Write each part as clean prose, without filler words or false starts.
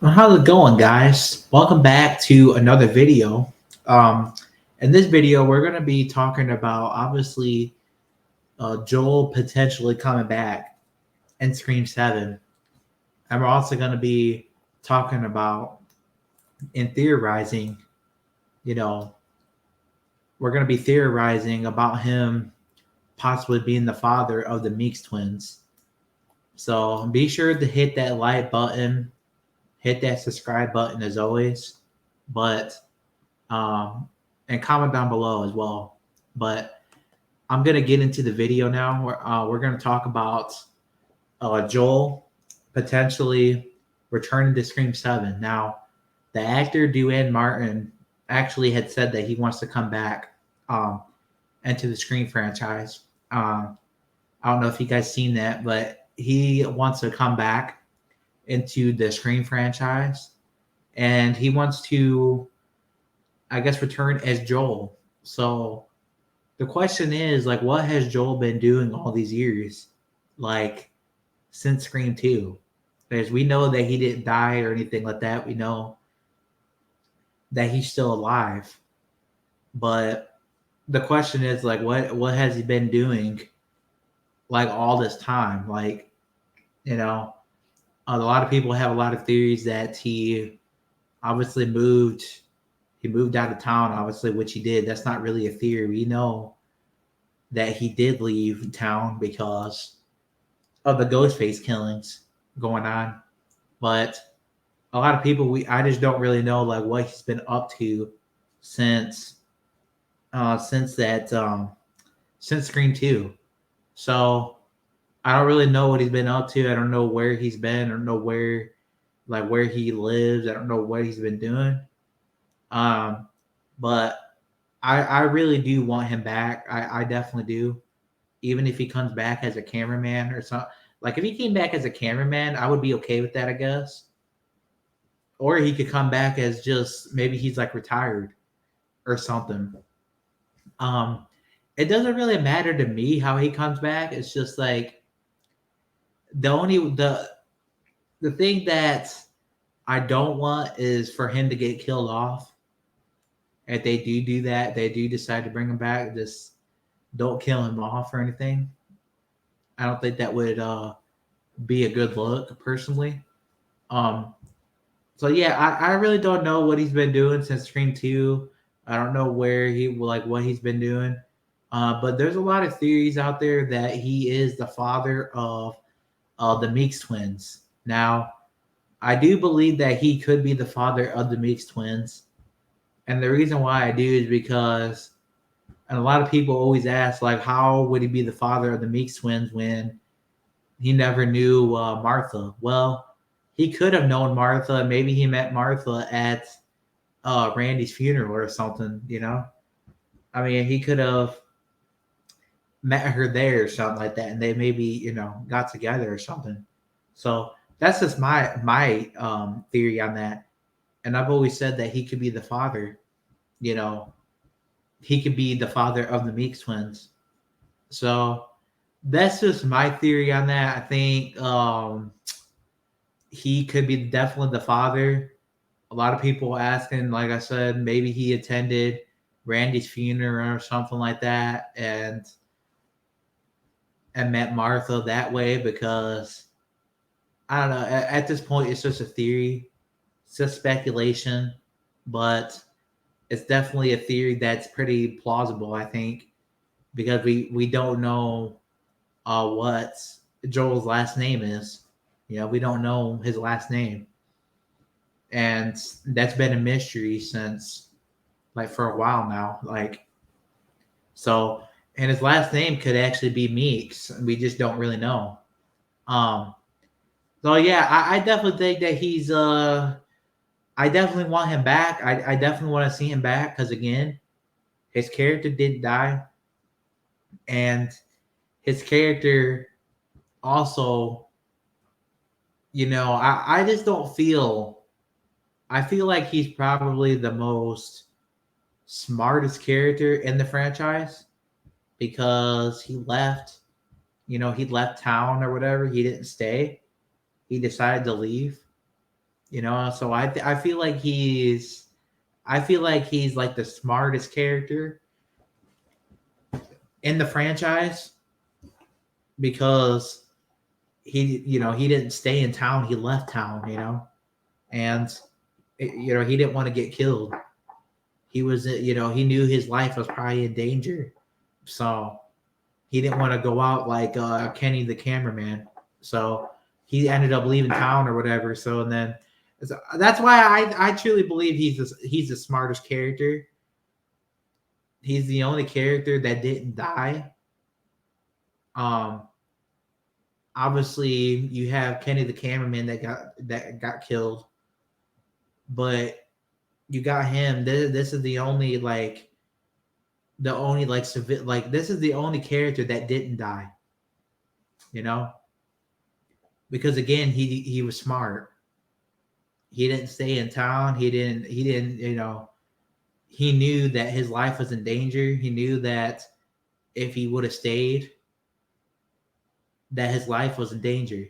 How's it going, guys? Welcome back to another video. Um, in this video, we're going to be talking about obviously Joel potentially coming back in Scream 7. And we're also going to be talking about and theorizing, you know, we're going to be theorizing about him possibly being the father of the Meeks twins. So be sure to hit that like button, hit that subscribe button as always. But um, and comment down below as well. But I'm gonna get into the video now. We're gonna talk about Joel potentially returning to Scream 7. Now, the actor Duane Martin actually had said that he wants to come back um, into the Scream franchise. I don't know if you guys seen that, but he wants to come back into the Scream franchise, and he wants to, I guess, return as Joel. So the question is, like, what has Joel been doing all these years, like since Scream 2? Because we know that he didn't die or anything like that. We know that he's still alive. But the question is, like, what has he been doing, like, all this time? Like, you know, a lot of people have a lot of theories that he obviously moved. He moved out of town, obviously, which he did. That's not really a theory. We know that he did leave town because of the Ghostface killings going on. But a lot of people, I just don't really know like what he's been up to since since that since Scream 2. So I don't really know what he's been up to. I don't know where he's been. I don't know where he lives. I don't know what he's been doing. Um, but I really do want him back. I definitely do. Even if he comes back as a cameraman or something. Like if he came back as a cameraman, I would be okay with that, I guess. Or he could come back as just maybe he's like retired or something. Um, it doesn't really matter to me how he comes back. It's just like the only the thing that I don't want is for him to get killed off. If they do that, they do decide to bring him back. Just don't kill him off or anything. I don't think that would be a good look personally. Um, so yeah, I really don't know what he's been doing since Scream 2. I don't know where he like what he's been doing. But there's a lot of theories out there that he is the father of the Meeks twins. Now, I do believe that he could be the father of the Meeks twins. And the reason why I do is because and a lot of people always ask like how would he be the father of the Meeks twins when he never knew Martha? Well, he could have known Martha. Maybe he met Martha at Randy's funeral or something, you know? I mean, he could have met her there or something like that, and they maybe, got together or something. So that's just my theory on that. And I've always said that he could be the father, you know, he could be the father of the Meeks twins. So that's just my theory on that. I think he could be definitely the father. A lot of people asking, like I said, maybe he attended Randy's funeral or something like that, and met Martha that way because I don't know. At this point, it's just a theory, it's just speculation, but it's definitely a theory that's pretty plausible. I think because we don't know what Joel's last name is. We don't know his last name, and that's been a mystery since like for a while now. Like so, and his last name could actually be Meeks. We just don't really know. Um, so yeah, I definitely think that he's I definitely want him back. I definitely want to see him back because again, his character didn't die, and his character also, I just don't feel. I feel like he's probably the most smartest character in the franchise because he left. He left town or whatever. He didn't stay. He decided to leave. So I feel like he's like the smartest character in the franchise because he didn't stay in town, he left town, and he didn't want to get killed. He was, he knew his life was probably in danger, so he didn't want to go out like Kenny the cameraman. So he ended up leaving town or whatever. So and then that's why I truly believe he's the smartest character. He's the only character that didn't die. Um, Obviously you have Kenny the cameraman that got killed, but you got him. This is this is the only character that didn't die. You know, because again he was smart. He didn't stay in town. He didn't. He knew that his life was in danger. He knew that if he would have stayed, that his life was in danger.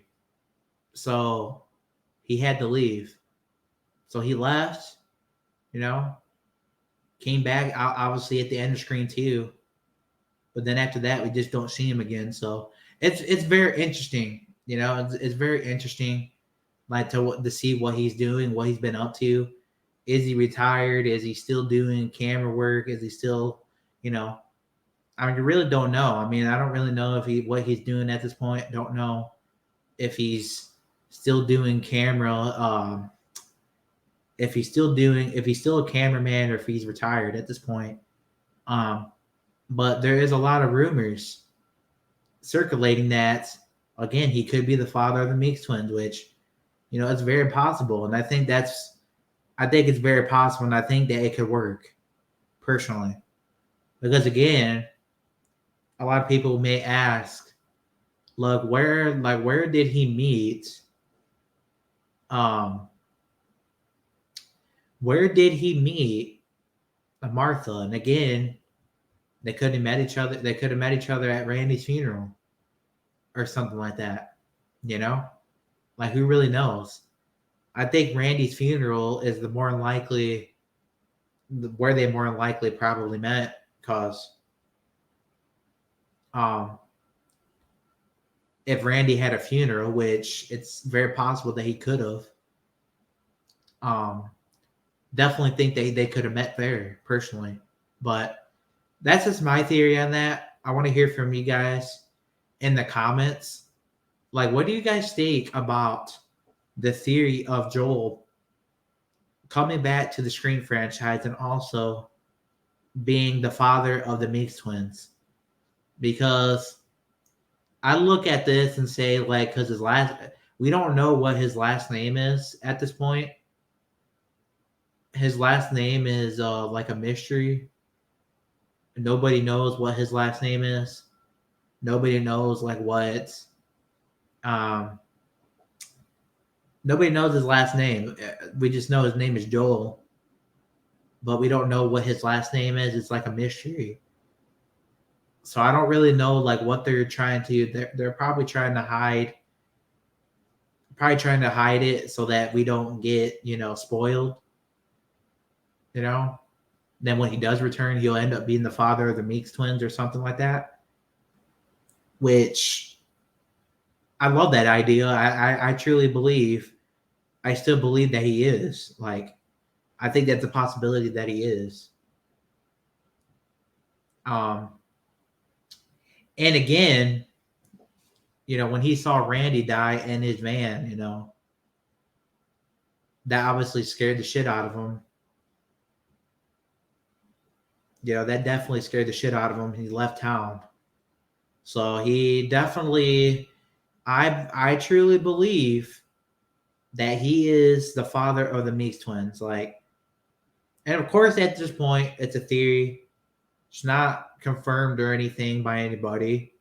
So he had to leave. So he left. You know, came back obviously at the end of screen two, but then after that we just don't see him again. So it's very interesting. It's very interesting, like to see what he's doing, what he's been up to. Is he retired? Is he still doing camera work? Is he still, you know? I mean, you really don't know. I mean, I don't really know if what he's doing at this point. Don't know if he's still doing camera. If he's still a cameraman or if he's retired at this point. Um, but there is a lot of rumors circulating that again he could be the father of the Meeks twins, which it's very possible, and I think it's very possible, and I think that it could work personally, because again, a lot of people may ask, look, where did he meet? Um, where did he meet Martha? And again, they could have met each other. They could have met each other at Randy's funeral or something like that. Like who really knows? I think Randy's funeral is the more likely where they more likely probably met, because um, if Randy had a funeral, which it's very possible that he could have, um, definitely think they could have met there personally. But that's just my theory on that. I want to hear from you guys in the comments. Like, what do you guys think about the theory of Joel coming back to the Scream franchise and also being the father of the Meeks twins? Because I look at this and say, like, because we don't know what his last name is at this point. His last name is like a mystery. Nobody knows what his last name is. Nobody knows like what. Um, Nobody knows his last name. We just know his name is Joel, but we don't know what his last name is. It's like a mystery. So I don't really know like what they're trying to. They're probably trying to hide it so that we don't get spoiled. Then when he does return, he'll end up being the father of the Meeks twins or something like that. Which I love that idea. I truly believe. I still believe that he is. Like, I think that's a possibility that he is. Um, and again, when he saw Randy die in his van, that obviously scared the shit out of him. That definitely scared the shit out of him. He left town. So he definitely, I truly believe that he is the father of the Meeks twins. Like, and of course, at this point, it's a theory. It's not confirmed or anything by anybody.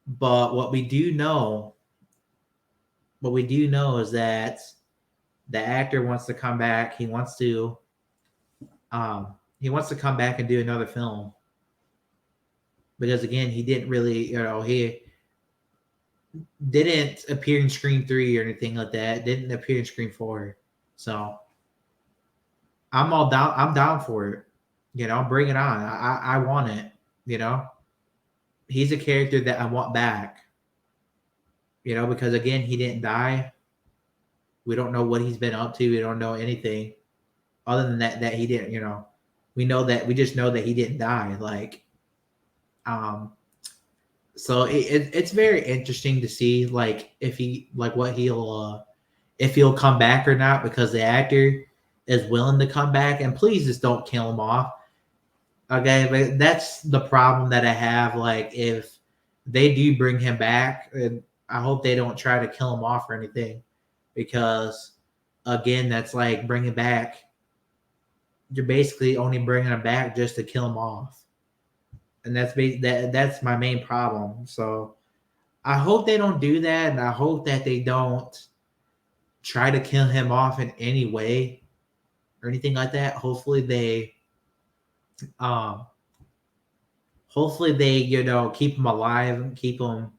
But what we do know is that the actor wants to come back. He wants to come back and do another film, because again, he didn't really, didn't appear in Scream 3 or anything like that. Didn't appear in Scream 4. So I'm all down. I'm down for it. Bring it on. I want it. You know, he's a character that I want back. Because again, he didn't die. We don't know what he's been up to. We don't know anything other than that he didn't. We just know that he didn't die. Um, so it's very interesting to see if he'll come back or not, because the actor is willing to come back. And please just don't kill him off. Okay, but that's the problem that I have. Like, if they do bring him back, and I hope they don't try to kill him off or anything, because again, that's like bringing back. You're basically only bringing him back just to kill him off, and that's my main problem. So I hope they don't do that, and I hope that they don't try to kill him off in any way or anything like that. Um, hopefully they keep him alive and keep him.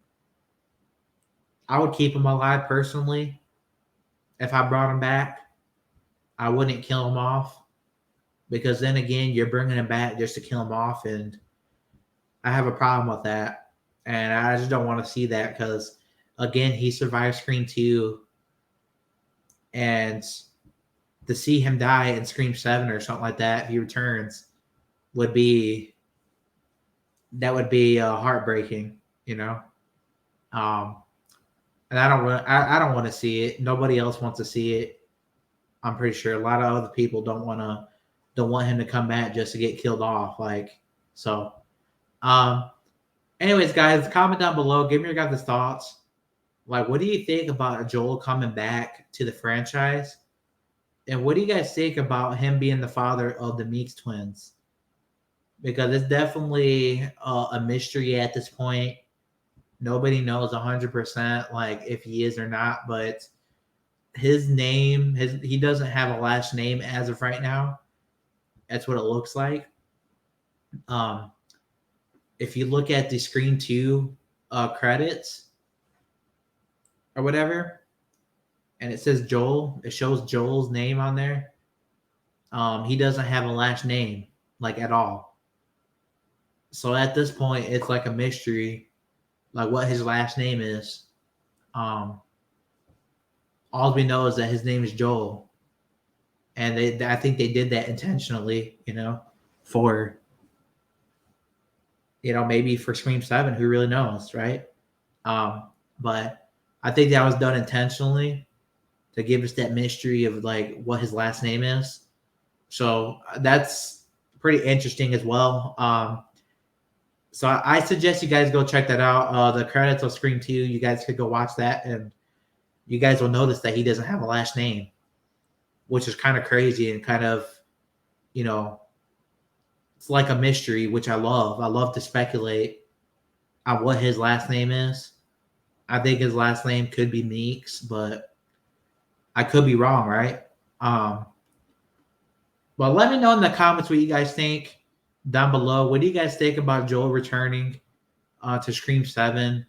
I would keep him alive personally if I brought him back. I wouldn't kill him off, because then again, you're bringing him back just to kill him off, and I have a problem with that. And I just don't want to see that, because again, he survived Scream 2, and to see him die in Scream 7 or something like that, if he returns, would be heartbreaking, Um, and I don't want to see it. Nobody else wants to see it. I'm pretty sure a lot of other people don't want him to come back just to get killed off. So. Um, Anyways, guys, comment down below. Give me your guys' thoughts. What do you think about Joel coming back to the franchise? And what do you guys think about him being the father of the Meeks twins? Because it's definitely a mystery at this point. Nobody knows 100% if he is or not, but his name, he doesn't have a last name as of right now. That's what it looks like. If you look at the Scream 2 credits or whatever, and it says Joel, it shows Joel's name on there. He doesn't have a last name at all. So at this point, it's like a mystery, what his last name is. All we know is that his name is Joel, and I think they did that intentionally, for maybe for Scream 7, who really knows, right? But I think that was done intentionally to give us that mystery of what his last name is. So that's pretty interesting as well. So I suggest you guys go check that out. The credits of Scream 2, you guys could go watch that, and you guys will notice that he doesn't have a last name, which is kind of crazy and kind of, it's like a mystery, which I love. I love to speculate on what his last name is. I think his last name could be Meeks, but I could be wrong, right? Well, let me know in the comments what you guys think down below. What do you guys think about Joel returning to Scream 7?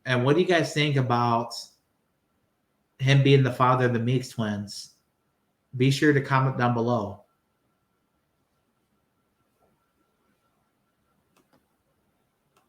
And what do you guys think about him being the father of the Meeks twins? Be sure to comment down below.